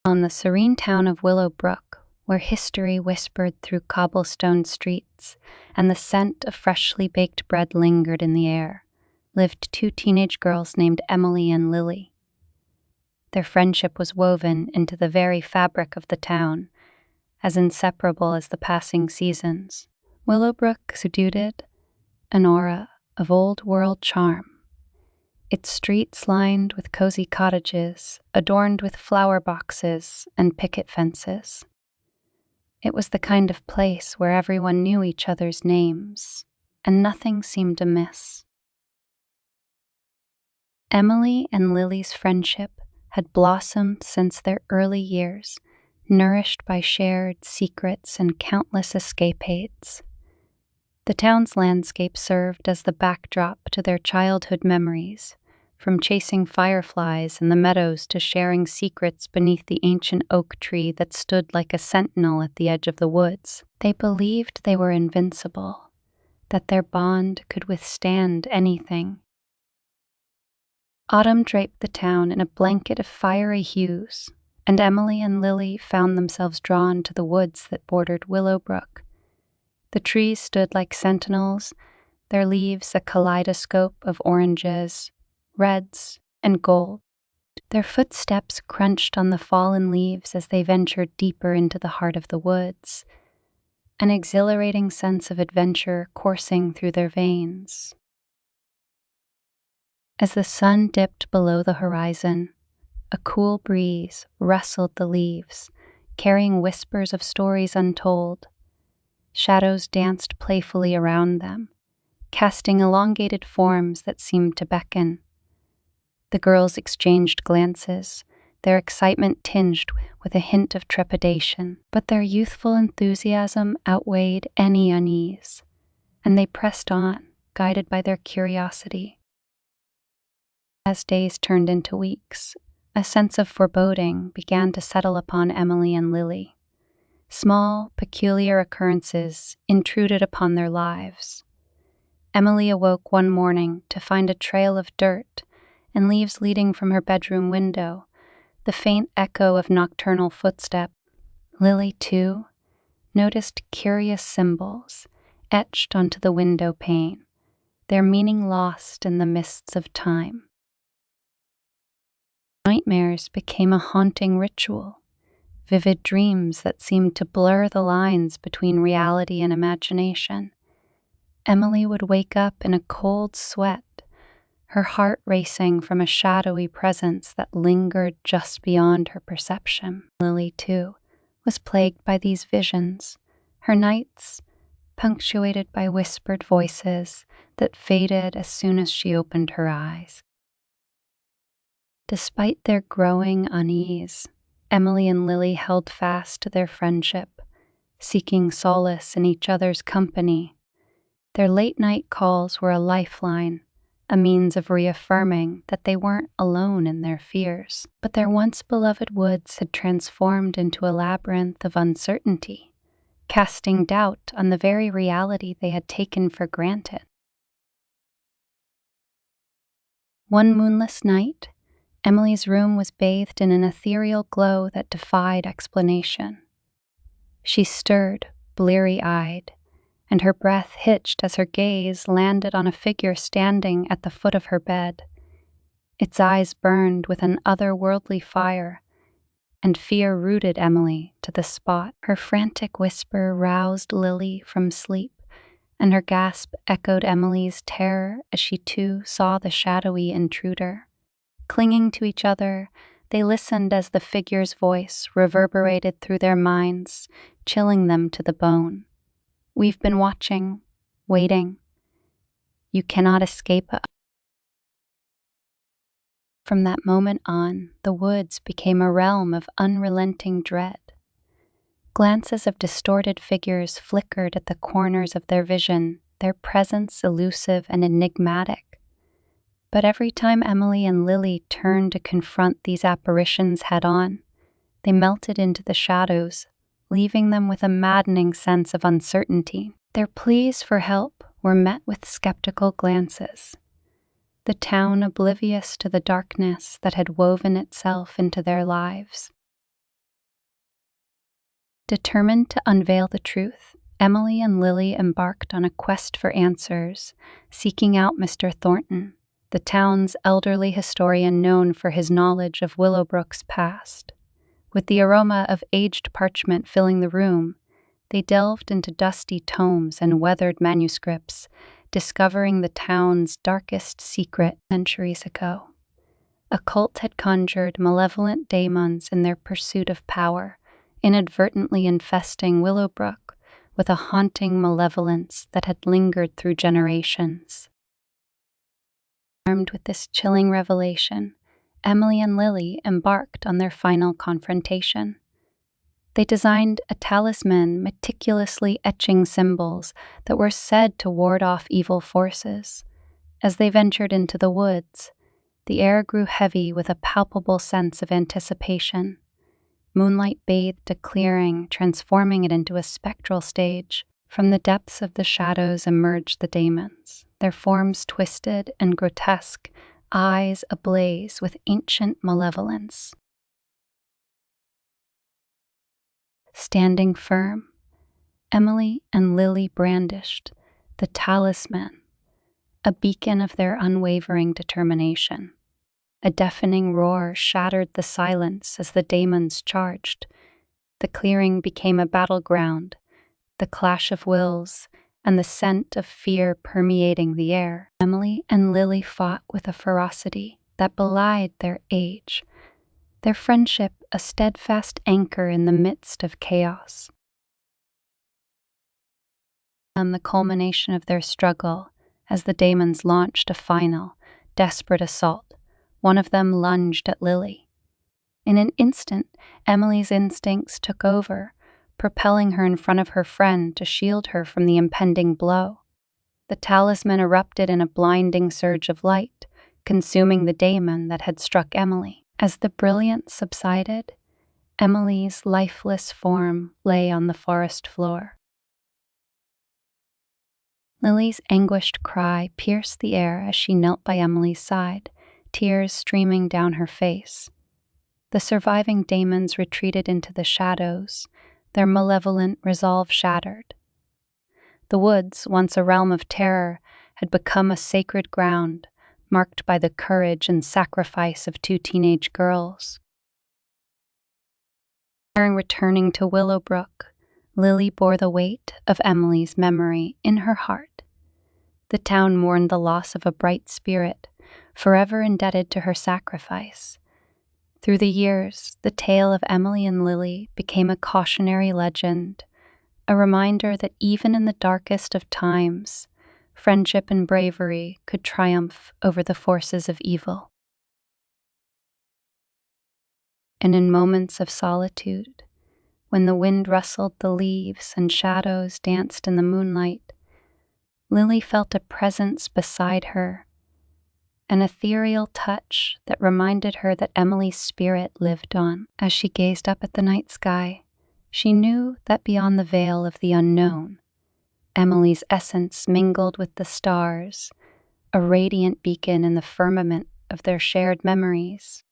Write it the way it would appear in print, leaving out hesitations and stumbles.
On the serene town of Willowbrook, where history whispered through cobblestone streets and the scent of freshly baked bread lingered in the air, lived two teenage girls named Emily and Lily. Their friendship was woven into the very fabric of the town, as inseparable as the passing seasons. Willowbrook exuded an aura of old-world charm, its streets lined with cozy cottages, adorned with flower boxes and picket fences. It was the kind of place where everyone knew each other's names, and nothing seemed amiss. Emily and Lily's friendship had blossomed since their early years, nourished by shared secrets and countless escapades. The town's landscape served as the backdrop to their childhood memories, from chasing fireflies in the meadows to sharing secrets beneath the ancient oak tree that stood like a sentinel at the edge of the woods. They believed they were invincible, that their bond could withstand anything. Autumn draped the town in a blanket of fiery hues, and Emily and Lily found themselves drawn to the woods that bordered Willowbrook. The trees stood like sentinels, their leaves a kaleidoscope of oranges, reds, and gold. Their footsteps crunched on the fallen leaves as they ventured deeper into the heart of the woods, an exhilarating sense of adventure coursing through their veins. As the sun dipped below the horizon, a cool breeze rustled the leaves, carrying whispers of stories untold. Shadows danced playfully around them, casting elongated forms that seemed to beckon. The girls exchanged glances, their excitement tinged with a hint of trepidation, but their youthful enthusiasm outweighed any unease, and they pressed on, guided by their curiosity. As days turned into weeks, a sense of foreboding began to settle upon Emily and Lily. Small, peculiar occurrences intruded upon their lives. Emily awoke one morning to find a trail of dirt and leaves leading from her bedroom window, the faint echo of nocturnal footsteps. Lily, too, noticed curious symbols etched onto the window pane, their meaning lost in the mists of time. Nightmares became a haunting ritual, vivid dreams that seemed to blur the lines between reality and imagination. Emily would wake up in a cold sweat, her heart racing from a shadowy presence that lingered just beyond her perception. Lily, too, was plagued by these visions, her nights punctuated by whispered voices that faded as soon as she opened her eyes. Despite their growing unease, Emily and Lily held fast to their friendship, seeking solace in each other's company. Their late-night calls were a lifeline, a means of reaffirming that they weren't alone in their fears. But their once-beloved woods had transformed into a labyrinth of uncertainty, casting doubt on the very reality they had taken for granted. One moonless night, Emily's room was bathed in an ethereal glow that defied explanation. She stirred, bleary-eyed, and her breath hitched as her gaze landed on a figure standing at the foot of her bed. Its eyes burned with an otherworldly fire, and fear rooted Emily to the spot. Her frantic whisper roused Lily from sleep, and her gasp echoed Emily's terror as she too saw the shadowy intruder. Clinging to each other, they listened as the figure's voice reverberated through their minds, chilling them to the bone. "We've been watching, waiting. You cannot escape us." From that moment on, the woods became a realm of unrelenting dread. Glances of distorted figures flickered at the corners of their vision, their presence elusive and enigmatic. But every time Emily and Lily turned to confront these apparitions head-on, they melted into the shadows, leaving them with a maddening sense of uncertainty. Their pleas for help were met with skeptical glances, the town oblivious to the darkness that had woven itself into their lives. Determined to unveil the truth, Emily and Lily embarked on a quest for answers, seeking out Mr. Thornton, the town's elderly historian known for his knowledge of Willowbrook's past. With the aroma of aged parchment filling the room, they delved into dusty tomes and weathered manuscripts, discovering the town's darkest secret centuries ago. A cult had conjured malevolent daemons in their pursuit of power, inadvertently infesting Willowbrook with a haunting malevolence that had lingered through generations. Armed with this chilling revelation, Emily and Lily embarked on their final confrontation. They designed a talisman meticulously etching symbols that were said to ward off evil forces. As they ventured into the woods, the air grew heavy with a palpable sense of anticipation. Moonlight bathed a clearing, transforming it into a spectral stage. From the depths of the shadows emerged the daemons, their forms twisted and grotesque, eyes ablaze with ancient malevolence. Standing firm, Emily and Lily brandished the talisman, a beacon of their unwavering determination. A deafening roar shattered the silence as the daemons charged. The clearing became a battleground, the clash of wills and the scent of fear permeating the air. Emily and Lily fought with a ferocity that belied their age, their friendship a steadfast anchor in the midst of chaos. And the culmination of their struggle, as the daemons launched a final, desperate assault, one of them lunged at Lily. In an instant, Emily's instincts took over, propelling her in front of her friend to shield her from the impending blow. The talisman erupted in a blinding surge of light, consuming the daemon that had struck Emily. As the brilliance subsided, Emily's lifeless form lay on the forest floor. Lily's anguished cry pierced the air as she knelt by Emily's side, tears streaming down her face. The surviving daemons retreated into the shadows, their malevolent resolve shattered. The woods, once a realm of terror, had become a sacred ground, marked by the courage and sacrifice of two teenage girls. Returning to Willowbrook, Lily bore the weight of Emily's memory in her heart. The town mourned the loss of a bright spirit, forever indebted to her sacrifice. Through the years, the tale of Emily and Lily became a cautionary legend, a reminder that even in the darkest of times, friendship and bravery could triumph over the forces of evil. And in moments of solitude, when the wind rustled the leaves and shadows danced in the moonlight, Lily felt a presence beside her, an ethereal touch that reminded her that Emily's spirit lived on. As she gazed up at the night sky, she knew that beyond the veil of the unknown, Emily's essence mingled with the stars, a radiant beacon in the firmament of their shared memories.